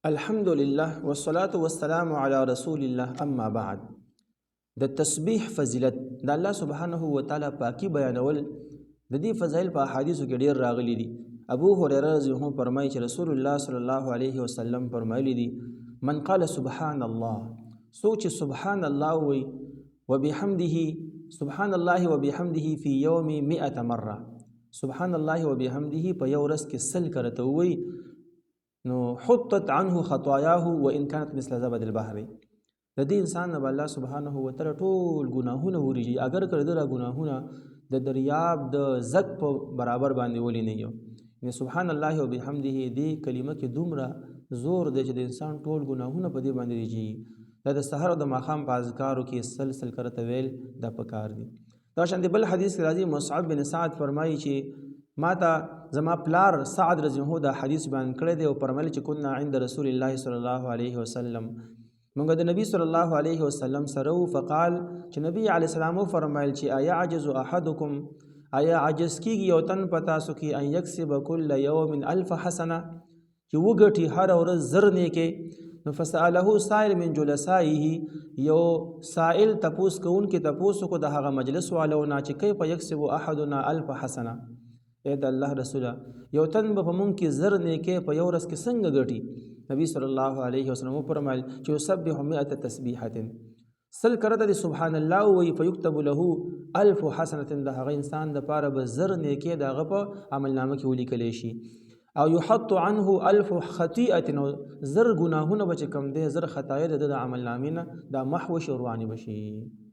الحمد لله والصلاة والسلام على رسول الله اما بعد. د تسبیح فضیلت د الله سبحانه و تعالی پاکي بیانول د دې فضایل په احادیثو کې ډیر راغلي دي. ابو هريره رضی الله عنه فرمایي چې رسول الله صلی الله علیه وسلم فرمایلی دي من قال سبحان الله سوچ سبحان الله وي وبحمده سبحان الله وبحمده في يوم 100 مره سبحان الله وبحمده په یو ورځ کې سل کرته وي نو حطت عنه خطاياه وان كانت مثل زبد البحر. د دې انسان نه الله سبحانه و تعالی ټول ګناهونه وريږي اگر کړه د ګناهونه د دریاب د زک په برابر باندې ولي نه یو. سبحان الله وبحمده دې کلمه کې دومره زور دی چې د انسان ټول ګناهونه په دې باندې ریږي. دا د سحر او د ماښام په اذکارو کې سلسل کرته ویل د پکار دي. دا شان دی بل حدیث کې راځي مصعب بن سعد فرمایي چې ماته زما پلار سعد رضی الله عنه دا حدیث بیان کړی دی او فرمایي چې كنا عند رسول الله صلی الله علیه وسلم موږ د نبی صلی الله علیه وسلم سره فقال چې نبی علیه السلام فرمایل چې ایا عجز احدکم ایا عجز کیږي یو تن پتا سو کې ان یکسب کل یوم 1000 حسنه چې وګټي هر ورځ زر نیکه. نو فسأله سائل من جلسائه یو سائل تپوس کون کې تپوس کو د هغه مجلس والو نه چې کیف یکسب احدنا 1000 حسنه. اے د الله رسوله یو تن په مونږ کې زر نیکه په یو ورځ کې څنګه ګټي. نبی صلی الله علیه وسلم فرمایل چې یسبح 100 تسبیحه سل کرده د سبحان الله وی فیكتب له 1000 حسنه د هغه انسان د پاره به زر نیکه دغه په عمل نامه کې ولیکل شي او يحط عنه 1000 خطیئه زر گناهونه بچ کم ده زر خطایا د عمل نامې نه د محو شروانی بشي.